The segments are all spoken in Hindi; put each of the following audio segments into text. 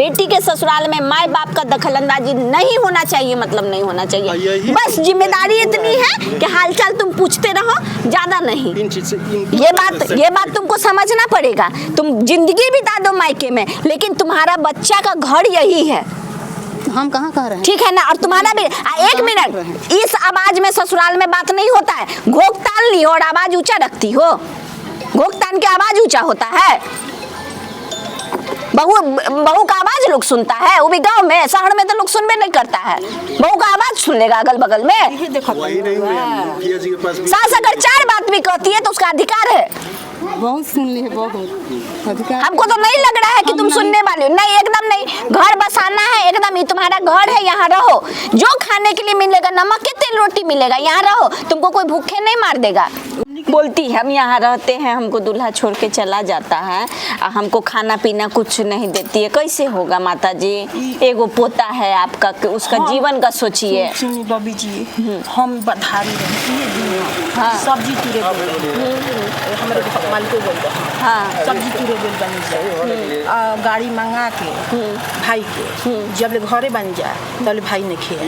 बेटी के ससुराल में माँ बाप का दखलंदाजी नहीं होना चाहिए, मतलब नहीं होना चाहिए। बस जिम्मेदारी इतनी है कि हालचाल तुम पूछते रहो, ज्यादा नहीं। ये बात तुमको समझना पड़ेगा। तुम जिंदगी बिता दो मायके में, लेकिन तुम्हारा बच्चा का घर यही है। हम कहाँ कह रहे हैं, ठीक है ना। और तुम्हारा भी 1 मिनट, इस आवाज में ससुराल में बात नहीं होता है। घोक तान ली और आवाज ऊंचा रखती हो। घोक तान के आवाज ऊंचा होता है। बहू का आवाज लोग सुनता है, वो भी गांव में। शहर में तो लोग सुनबे नहीं करता है। बहू का आवाज सुन लेगा अगल बगल में। सास अगर 4 बात भी कहती है तो उसका अधिकार है। बहुत सुन ली है, बहुत अधिकार। हमको तो नहीं लग रहा है कि तुम सुनने वाले हो। नहीं, एकदम नहीं। घर बसाना है एकदम ही। तुम्हारा घर है, यहाँ रहो। जो खाने के लिए मिलेगा, नमक के तेल रोटी मिलेगा, यहाँ रहो। तुमको कोई भूखे नहीं मार देगा। बोलती है हम यहाँ रहते हैं, हमको दूल्हा छोड़ के चला जाता है, हमको खाना पीना कुछ नहीं देती है। कैसे होगा माता जी? एगो पोता है आपका, उसका जीवन का सोचिए। सुनी बबी जी, हम बधारी सब्जी तुरे हमारे मालिक बोल रहे सब्जी तुरे बोल बन जाए, गाड़ी मंगा के भाई के जब ले घरे बन जाए तब भाई ने खेल।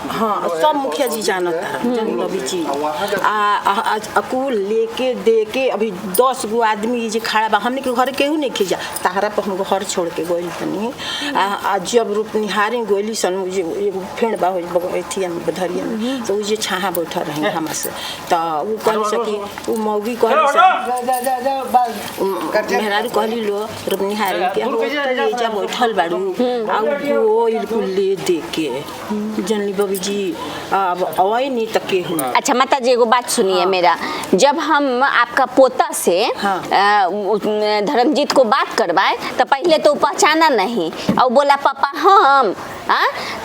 हाँ, सब मुखिया जी जानता है बबी जी। अकुल लेके दे के अभी 10 गो आदमी जे खड़ा बा, हमने के घर केहू नहीं खींचा। ताहरा पर हम घर छोड़ के गोली तनी जब रूप निहारे गोली सन एगो फेड़ बा थी हम बधरिया में, तो जे छाहा बैठा रहे हमसे, तो वो कह सकी वो मौगी कह मेहरारू कहली लो रूप निहारे के ले जा बैठल बाड़ू आ वो ले दे के जनली बबी जी। अब अवई नहीं तक के हुआ। अच्छा माता जी, एगो बात सुनिए मेरा। जब हम आपका पोता से धर्मजीत को बात करवाए तो पहले तो पहचाना नहीं और बोला पापा हम,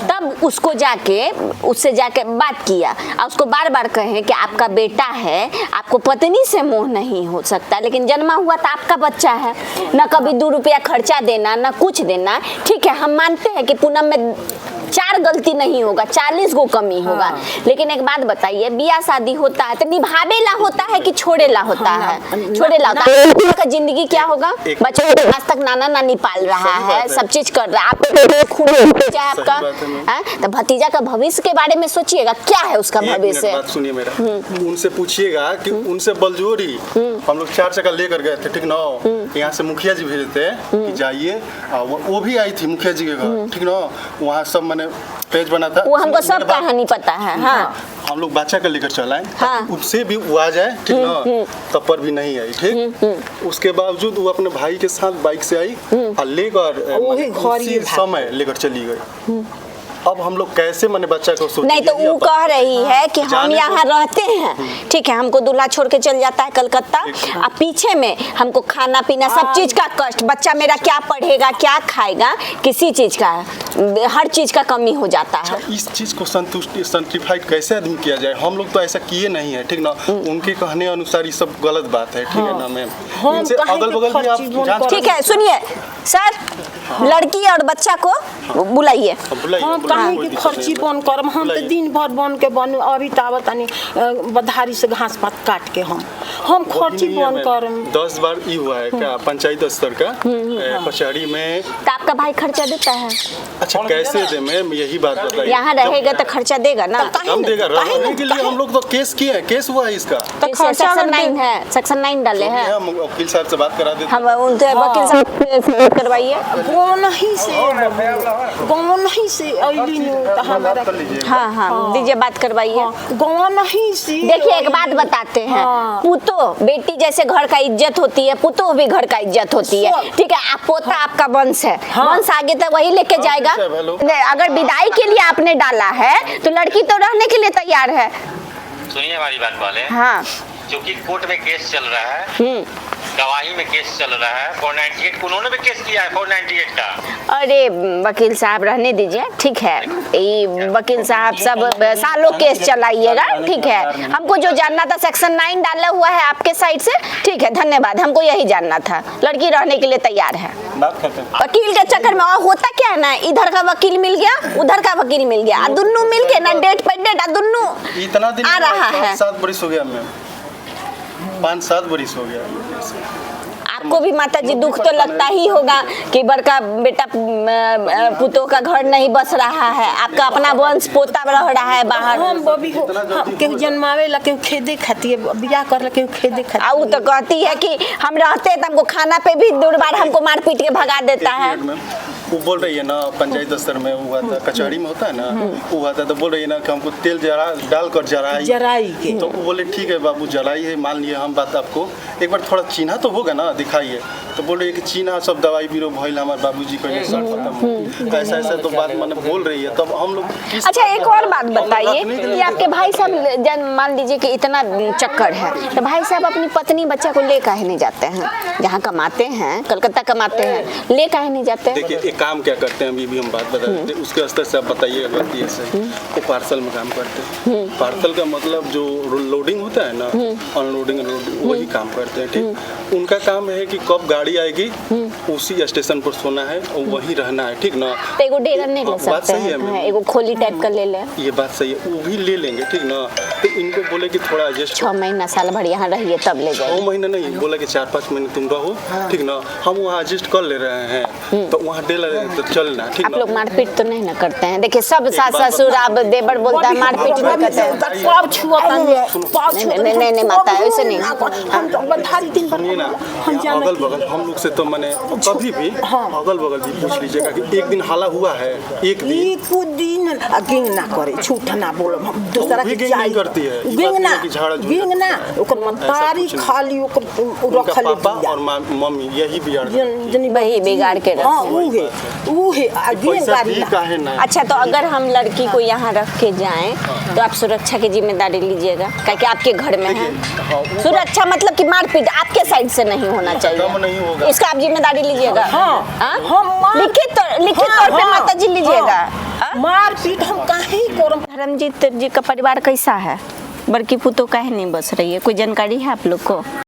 तब उससे जाके बात किया और उसको बार बार कहे कि आपका बेटा है, आपको पत्नी से मोह नहीं हो सकता, लेकिन जन्मा हुआ तो आपका बच्चा है। न कभी 2 रुपया खर्चा देना, न कुछ देना। ठीक है, हम मानते हैं कि पूनम में 4 गलती नहीं होगा, 40 गो कमी होगा। लेकिन एक बात बताइए, बियाह शादी होता है तो निभावेला होता है कि छोड़ेला होता है? छोड़ेला होता है। का जिंदगी क्या होगा? बच्चों को आज तक नाना नानी पाल रहा है, सब चीज कर रहा है। आपका तो भतीजा का भविष्य के बारे में सोचिएगा, क्या है उसका भविष्य? बात सुनिए मेरा, उनसे पूछिएगा कि उनसे बलजोरी हम लोग 4 चक्कर लेकर गए थे, ठीक ना। यहाँ से मुखिया जी भेजे थे कि जाइए, वो भी आई थी मुखिया जी के घर, ठीक ना। वहाँ सब मैंने पेज बना था, वो हमको सब कहानी पता है। हाँ, हम लोग बच्चा का लेकर चलाएं, उससे भी वो आ जाए, ठीक ना। तब पर भी नहीं आई, ठीक। उसके बावजूद वो अपने भाई के साथ बाइक से आई और लेकर समय लेकर चली गई। अब हम लोग कैसे मैंने बच्चा को सोच नहीं, तो वो कह रही है कि हम यहाँ रहते हैं, ठीक है, हमको दूल्हा छोड़ के चल जाता है कलकत्ता, अब पीछे में हमको खाना पीना सब चीज का कष्ट, बच्चा मेरा क्या पढ़ेगा, क्या खाएगा, किसी चीज का, हर चीज का कमी हो जाता है। इस चीज को संतृप्तिफाइड कैसे आदमी किया जाए? हम लोग तो ऐसा किए नहीं है, ठीक ना। उनके कहने अनुसार ये सब गलत बात है, ठीक है ना मैम। इनसे अगल बगल भी आप जांच, ठीक है। सुनिए सर, लड़की और बच्चा को बुलाइए। कहीं की खर्ची बन कर हम तो दिन भर बन के बन अभी तावत बधारी से घास पात काट के हम खर्ची बन कर 10 बार ये हुआ है क्या पंचायत स्तर का कचहरी में? तो आपका भाई खर्चा देता है? अच्छा, कैसे दे मैम, यही बात बताइए। यहाँ रहेगा तो खर्चा देगा ना? हम देगा, रहने के लिए हम लोग तो केस किए हैं, केस हुआ है इसका। तो सेक्शन 9 है, सेक्शन 9 डाले हैं। हम वकील साहब से बात करा देते हैं। हम उनसे वकील साहब से करवाइए। गाँव नहीं से हाँ, दीजिए बात करवाइए। गाँव नहीं से देखिए, एक बात बताते हैं, पुतो बेटी जैसे घर का इज्जत होती है, पुतो भी घर का इज्जत होती है, ठीक है। आप पोता आपका वंश है, वंश आगे तक वही लेके जाएगा। अगर विदाई के लिए आपने डाला है तो लड़की तो रहने के लिए तैयार है। सुनिए हमारी बात वाले, हाँ, क्योंकि कोर्ट में केस चल रहा है, गवाही में केस चल रहा है, 498 को उन्होंने भी केस किया है 498 का। अरे वकील साहब रहने दीजिए, ठीक है। ये वकील साहब सब सालों केस चलाइएगा, ठीक है। हमको जो जानना था, सेक्शन 9 डाला हुआ है आपके साइड से, ठीक है, धन्यवाद। हमको यही जानना था, लड़की रहने के लिए तैयार है। वकील के चक्कर में होता क्या है ना, इधर का वकील मिल गया, उधर का वकील मिल गया, दुन्नू मिल गए ना, डेट पे डेट दुन्नू इतना दिन आ रहा है। 7 बरिस हो गया मैम, 5-7 बरिस हो गया। आपको भी माता जी दुख तो लगता ही होगा कि बड़का बेटा पुतों का घर नहीं बस रहा है, आपका अपना वंश पोता रह रहा है बाहर। हम बबी हो केहू जन्मावे ला केहू खेदे खाती है, बियाह कर ला केहू खेदे खाती वो तो कहती है कि हम रहते तो हमको खाना पे भी दो बार हमको मार पीट के भगा देता है। वो बोल रही है ना पंचायत दफ्तर में हुआ था, कचहरी में होता है ना, वो हुआ था तो बोल रही है ना कि हमको तेल डालकर जराई के। तो वो बोले ठीक है बाबू जराई है, मान लिए हम बात आपको एक बार थोड़ा चिन्हा तो होगा ना, दिखाइए। तो बोल रही है कि चिन्हा सब दवाई बीरो भइल हमारे बाबूजी को ऐसा ऐसा तो बात मैंने बोल रही है। तब हम लोग अच्छा एक और बात बताइए कि आपके भाई साहब मान लीजिए कि इतना चक्कर है तो भाई साहब अपनी पत्नी बच्चा को ले काहे नहीं जाते हैं? जहाँ कमाते हैं कलकत्ता कमाते हैं, ले काहे नहीं जाते हैं? देखिए एक काम क्या करते हैं अभी भी हम बात बता देते हैं, उसके स्तर से आप बताइए गलती से। वो पार्सल में काम करते हैं, पार्सल का मतलब जो लोडिंग होता है ना, अनलोडिंग वही काम करते हैं। ठीक, उनका काम है कि कब गाड़ी आएगी उसी स्टेशन पर सोना है और वहीं रहना है। ठीक ना, तो एगो डेरा नहीं ले सकते हैं, एगो खोली टाइप का ले ले। ये बात सही है, वो भी ले लेंगे। ठीक ना, तो इनको बोले कि थोड़ा एडजस्ट 6 महीना साल भर यहाँ रहिए तब ले जाए। 6 महीना नहीं, बोला कि 4-5 महीने तुम रहो। ठीक ना, हम वहाँ एडजस्ट कर ले रहे हैं तो वहाँ डेला तो चलना। ठीक, आप लोग मारपीट तो नहीं ना करते हैं? देखिए सब सास ससुर आप देवर बोलता है मारपीट नहीं करते हैं। नहीं माता ऐसे नहीं। सुनिए ना, अगल बगल हम लोग से तो मैंने कभी भी अगल बगल भी पूछ लीजिएगा कि एक दिन हाला हुआ है, एक दिन गिंग ना करे, झूठ ना बोलो, दूसरा की नहीं करती है। गिंग ना ओकर मतारी खाली ओकर रखल पापा और मम्मी यही बिगाड़ वही बिगाड़ के रखते हैं। अच्छा तो अगर हम लड़की को यहाँ रख के जाएं तो आप सुरक्षा की जिम्मेदारी लीजिएगा, क्योंकि आपके घर में है। सुरक्षा मतलब कि मारपीट आपके साइड से नहीं होना चाहिए, इसका आप जिम्मेदारी लीजिएगा। लिखित तौर पे माता जी लीजिएगा। मारपीट हम काहे करम। धर्मजीत जी का परिवार कैसा है? बड़की पुतों काहे नहीं बस रही है? कोई जानकारी है आप लोग को?